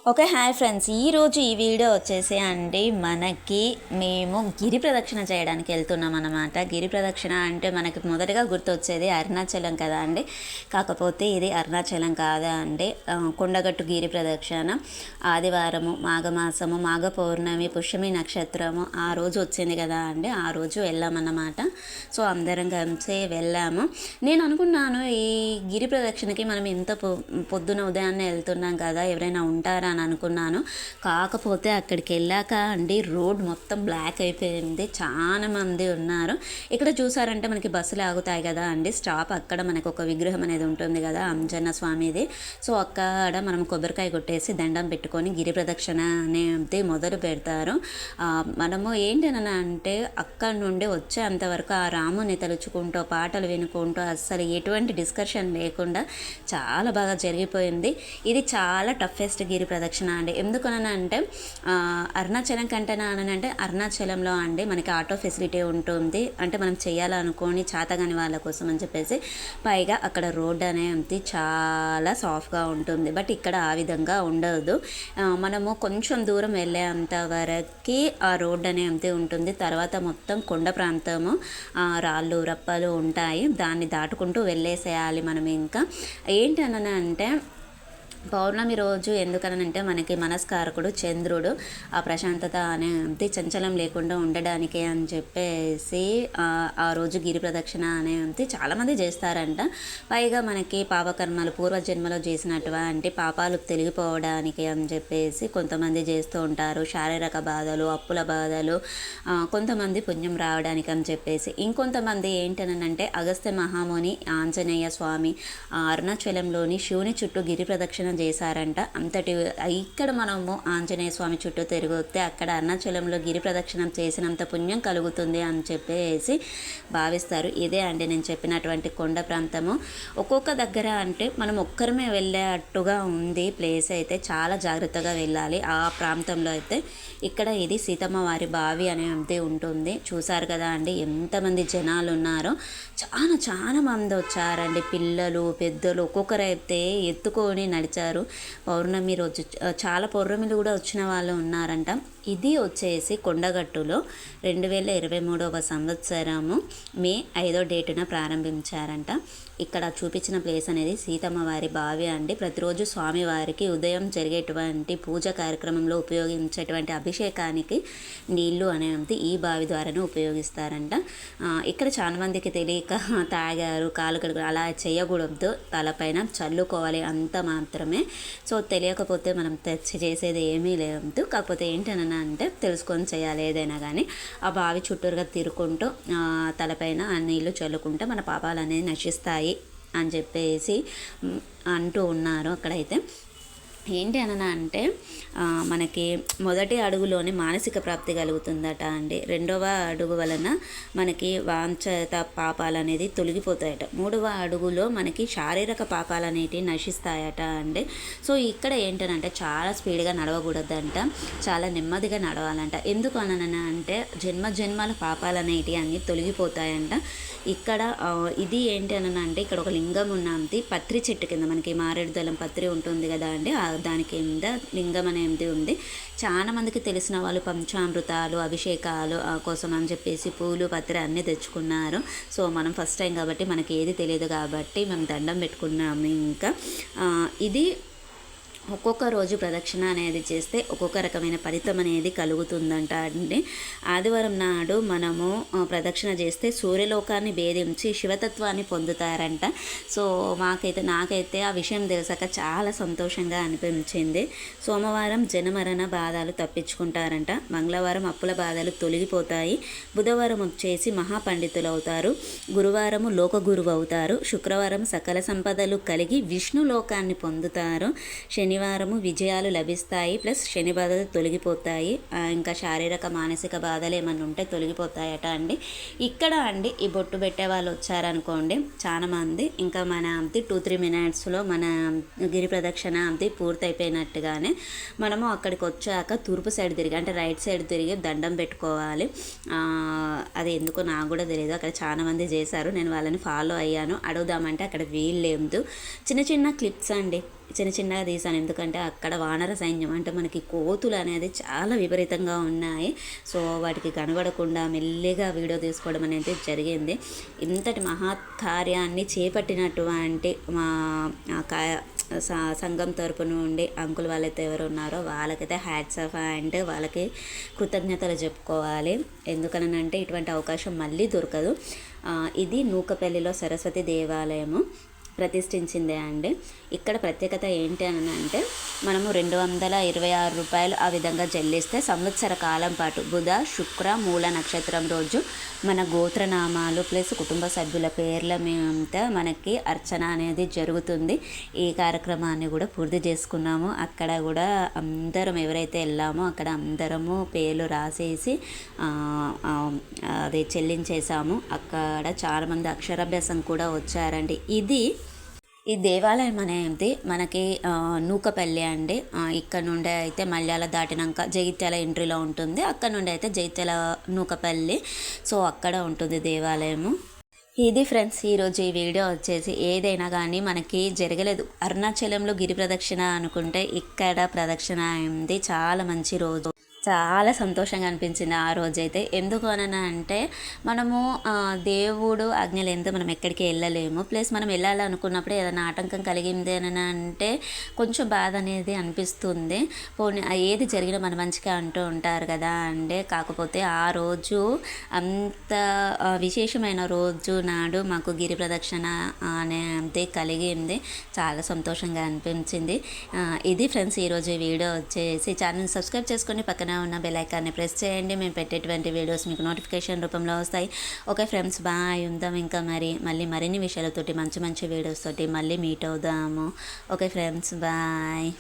Okay, hi friends. ఈరోజు ఈ video వచ్చేసి మేము గిరి ప్రదక్షిణ చేయడానికి వెళ్తున్నాం అన్నమాట. గిరి ప్రదక్షిణ అంటే మనకి మొదటగా గుర్తొచ్చేది అరుణాచలం కదా అండి. కాకపోతే ఇది అరుణాచలం కాదా అండి, కొండగట్టు గిరి ప్రదక్షిణ. ఆదివారము, మాఘమాసము, మాఘ పౌర్ణమి, పుష్యమి నక్షత్రము ఆ రోజు వచ్చింది కదా అండి. ఆ రోజు వెళ్ళామన్నమాట. సో అందరం కలిసి వెళ్ళాము. నేను అనుకున్నాను ఈ గిరి ప్రదక్షిణకి మనం ఇంత పొద్దున ఉదయాన్నే వెళ్తున్నాం కదా, ఎవరైనా ఉంటారా అని అనుకున్నాను. కాకపోతే అక్కడికి వెళ్ళాక అండి రోడ్ మొత్తం బ్లాక్ అయిపోయింది. చాలా మంది ఉన్నారు. ఇక్కడ చూసారంటే మనకి బస్సులు ఆగుతాయి కదా అండి, స్టాప్ అక్కడ మనకు ఒక విగ్రహం అనేది ఉంటుంది కదా, అంజన్న స్వామిది. సో అక్కడ మనం కొబ్బరికాయ కొట్టేసి దండం పెట్టుకొని గిరి ప్రదక్షిణ అనేది మొదలు పెడతారు. మనము ఏంటని అంటే అక్కడ నుండి వచ్చేంతవరకు ఆ రాముని తలుచుకుంటూ పాటలు వినుకుంటూ అస్సలు ఎటువంటి డిస్కషన్ లేకుండా చాలా బాగా జరిగిపోయింది. ఇది చాలా టఫెస్ట్ గిరి ప్రదక్షిణ అండి. ఎందుకనంటే అరుణాచలం కంటేనా అని అంటే అరుణాచలంలో అండి మనకి ఆటో ఫెసిలిటీ ఉంటుంది. అంటే మనం చేయాలనుకోని చేతగాని వాళ్ళ కోసం అని చెప్పేసి, పైగా అక్కడ రోడ్ అనేది చాలా సాఫ్ట్గా ఉంటుంది. బట్ ఇక్కడ ఆ విధంగా ఉండదు. మనము కొంచెం దూరం వెళ్ళేంత వరకు ఆ రోడ్ అనేది ఉంటుంది. తర్వాత మొత్తం కొండ ప్రాంతము, రాళ్ళు రప్పలు ఉంటాయి. దాన్ని దాటుకుంటూ వెళ్ళేసేయాలి మనం. ఇంకా ఏంటని అంటే పౌర్ణమి రోజు ఎందుకనంటే మనకి మనస్కారకుడు చంద్రుడు, ఆ ప్రశాంతత అనేది చంచలం లేకుండా ఉండడానికి అని చెప్పేసి ఆ రోజు గిరి ప్రదక్షిణ అనేది చాలామంది చేస్తారంట. పైగా మనకి పాపకర్మలు పూర్వజన్మలో చేసినటువంటి పాపాలు తొలగిపోవడానికి అని చెప్పేసి కొంతమంది చేస్తూ ఉంటారు. శారీరక బాధలు, అప్పుల బాధలు, కొంతమంది పుణ్యం రావడానికి అని చెప్పేసి. ఇంకొంతమంది ఏంటనంటే అగస్త్య మహాముని ఆంజనేయ స్వామి అరుణాచలంలోని శివుని చుట్టూ గిరి ప్రదక్షిణ చేశారంట. అంతటి ఇక్కడ మనము ఆంజనేయ స్వామి చుట్టూ తిరిగితే అక్కడ అరుణాచలంలో గిరి ప్రదక్షిణం చేసినంత పుణ్యం కలుగుతుంది అని చెప్పేసి భావిస్తారు. ఇదే అండి నేను చెప్పినటువంటి కొండ ప్రాంతము. ఒక్కొక్క దగ్గర అంటే మనం ఒక్కరమే వెళ్ళేట్టుగా ఉంది ప్లేస్. అయితే చాలా జాగ్రత్తగా వెళ్ళాలి ఆ ప్రాంతంలో అయితే. ఇక్కడ ఇది సీతమ్మ వారి బావి అనేది ఉంటుంది. చూసారు కదా అండి ఎంతమంది జనాలు ఉన్నారో. చాలా చాలా మంది వచ్చారండి, పిల్లలు పెద్దలు ఒక్కొక్కరైతే ఎత్తుకొని నడిచారు. పౌర్ణమి రోజు చాలా పౌర్ణమిలు కూడా వచ్చిన వాళ్ళు ఉన్నారంట. ఇది వచ్చేసి కొండగట్టులో 2023వ సంవత్సరము మే 5వ డేటున ప్రారంభించారంట. ఇక్కడ చూపించిన ప్లేస్ అనేది సీతమ్మ వారి బావి అండి. ప్రతిరోజు స్వామివారికి ఉదయం జరిగేటువంటి పూజ కార్యక్రమంలో ఉపయోగించేటువంటి అభిషేకానికి నీళ్లు అనేది ఈ బావి ద్వారానే ఉపయోగిస్తారంట. ఇక్కడ చాలా మందికి తెలియక తాగారు, కాలు కడుగు అలా చేయకూడదు, తలపైన చల్లుకోవాలి అంత మాత్రమే. సో తెలియకపోతే మనం తెచ్చి చేసేది ఏమీ లేదు. కాకపోతే ఏంటని అంటే తెలుసుకొని చేయాలి ఏదైనా కానీ. ఆ బావి చుట్టూరుగా తిరుక్కుంటూ తలపైన ఆ నీళ్లు చల్లుకుంటే మన పాపాలు అనేది నశిస్తాయి అని చెప్పేసి అంటూ ఉన్నారు అక్కడైతే. ఏంటి అంటే మనకి మొదటి అడుగులోనే మానసిక ప్రాప్తి కలుగుతుందట అండి. రెండవ అడుగు వలన మనకి వాంఛిత పాపాలు అనేది తొలగిపోతాయట. మూడవ అడుగులో మనకి శారీరక పాపాలు అనేటివి నశిస్తాయట అండి. సో ఇక్కడ ఏంటంటే చాలా స్పీడ్గా నడవకూడదంట, చాలా నెమ్మదిగా నడవాలంట. ఎందుకు అంటే జన్మల పాపాలు అనేటివి అన్నీ తొలగిపోతాయంట. ఇక్కడ ఇది ఏంటి అంటే ఇక్కడ ఒక లింగం ఉన్నది పత్రి చెట్టు కింద, మనకి మారేడు దళం పత్రి ఉంటుంది కదా అండి, దాని కింద లింగం అనేది ఉంది. చాలా మందికి తెలిసిన వాళ్ళు పంచామృతాలు అభిషేకాలు కోసం అని చెప్పేసి పూలు పత్రి అన్నీ తెచ్చుకున్నారు. సో మనం ఫస్ట్ టైం కాబట్టి మనకి ఏది తెలియదు కాబట్టి మనం దండం పెట్టుకున్నాము. ఇంకా ఇది ఒక్కొక్క రోజు ప్రదక్షిణ అనేది చేస్తే ఒక్కొక్క రకమైన ఫలితం అనేది కలుగుతుందంట అండి. ఆదివారం నాడు మనము ప్రదక్షిణ చేస్తే సూర్యలోకాన్ని భేదించి శివతత్వాన్ని పొందుతారంట. సో నాకైతే ఆ విషయం తెలిసాక చాలా సంతోషంగా అనిపించింది. సోమవారం జనమరణ బాధలు తప్పించుకుంటారంట. మంగళవారం అప్పుల బాధలు తొలగిపోతాయి. బుధవారం వచ్చేసి మహాపండితులు అవుతారు. గురువారము లోకగురువు అవుతారు. శుక్రవారం సకల సంపదలు కలిగి విష్ణు లోకాన్ని పొందుతారు. శనివారము విజయాలు లభిస్తాయి, ప్లస్ శని బాధలు తొలగిపోతాయి. ఇంకా శారీరక మానసిక బాధలు ఏమన్నా ఉంటే తొలగిపోతాయట అండి. ఇక్కడ అండి ఈ బొట్టు పెట్టే వాళ్ళు వచ్చారనుకోండి చాలా మంది, ఇంకా మన 2-3 మినిట్స్లో మన గిరి ప్రదక్షిణ పూర్తయిపోయినట్టుగానే మనము అక్కడికి వచ్చాక తూర్పు సైడ్ తిరిగి అంటే రైట్ సైడ్ తిరిగి దండం పెట్టుకోవాలి. అది ఎందుకో నాకు కూడా తెలియదు. అక్కడ చాలా మంది చేశారు, నేను వాళ్ళని ఫాలో అయ్యాను. అడుగుదామంటే అక్కడ వీలు లేదు. చిన్న చిన్న క్లిప్స్ అండి, చిన్న చిన్నగా తీసాను, ఎందుకంటే అక్కడ వానర సైన్యం అంటే మనకి కోతులు అనేది చాలా విపరీతంగా ఉన్నాయి. సో వాటికి కనబడకుండా మెల్లిగా వీడియో తీసుకోవడం అనేది జరిగింది. ఇంతటి మహత్కార్యాన్ని చేపట్టినటువంటి మా సంఘం తరపు నుండి అంకుల్ వాళ్ళైతే ఎవరు ఉన్నారో వాళ్ళకైతే హ్యాట్స్ ఆఫ్ అండ్ వాళ్ళకి కృతజ్ఞతలు చెప్పుకోవాలి. ఎందుకనంటే ఇటువంటి అవకాశం మళ్ళీ దొరకదు. ఇది నూకపల్లిలో సరస్వతి దేవాలయము ప్రతిష్ఠించిందే అండి. ఇక్కడ ప్రత్యేకత ఏంటి అని అంటే మనము 226 రూపాయలు ఆ విధంగా చెల్లిస్తే సంవత్సర కాలం పాటు బుధ శుక్ర మూల నక్షత్రం రోజు మన గోత్రనామాలు ప్లస్ కుటుంబ సభ్యుల పేర్ల మీద మనకి అర్చన అనేది జరుగుతుంది. ఈ కార్యక్రమాన్ని కూడా పూర్తి చేసుకున్నాము. అక్కడ కూడా అందరం ఎవరైతే వెళ్ళామో అక్కడ అందరము పేర్లు రాసేసి అది చెల్లించేసాము. అక్కడ చాలామంది అక్షరాభ్యాసం కూడా వచ్చారండి. ఈ దేవాలయం అనేది మనకి నూకపల్లి అండి. ఇక్కడ నుండి అయితే మల్యాల దాటినాక జగిత్యాల ఎంట్రీలో ఉంటుంది. అక్కడ నుండి అయితే జగిత్యాల నూకపల్లి, సో అక్కడ ఉంటుంది దేవాలయము. ఇది ఫ్రెండ్స్ ఈరోజు ఈ వీడియో వచ్చేసి ఏదైనా కానీ మనకి జరగలేదు. అరుణాచలంలో గిరి ప్రదక్షిణ అనుకుంటే ఇక్కడ ప్రదక్షిణ అయింది. చాలా మంచి రోజు, చాలా సంతోషంగా అనిపించింది ఆ రోజైతే. ఎందుకు అంటే మనము దేవుడు ఆజ్ఞలేందో మనం ఎక్కడికి వెళ్ళలేము. ప్లస్ మనం వెళ్ళాలనుకున్నప్పుడు ఏదైనా ఆటంకం కలిగింది అని అంటే కొంచెం బాధ అనేది అనిపిస్తుంది. పోనీ ఏది జరిగినా మన మంచిగా అంటూ ఉంటారు కదా అండి. కాకపోతే ఆ రోజు అంత విశేషమైన రోజు నాడు మాకు గిరి ప్రదక్షిణ అనేది కలిగింది. చాలా సంతోషంగా అనిపించింది. ఇది ఫ్రెండ్స్ ఈరోజు వీడియో వచ్చేసి. ఛానల్ సబ్స్క్రైబ్ చేసుకొని పక్కన ఉన్న బెల్ ఐకాన్ని ప్రెస్ చేయండి. మేము పెట్టేటువంటి వీడియోస్ మీకు నోటిఫికేషన్ రూపంలో వస్తాయి. Okay friends, bye. ఉందాం ఇంకా మళ్ళీ మరిన్ని విషయాలతోటి మంచి వీడియోస్ తోటి మళ్ళీ మీట్ అవుదాము. Okay friends, bye.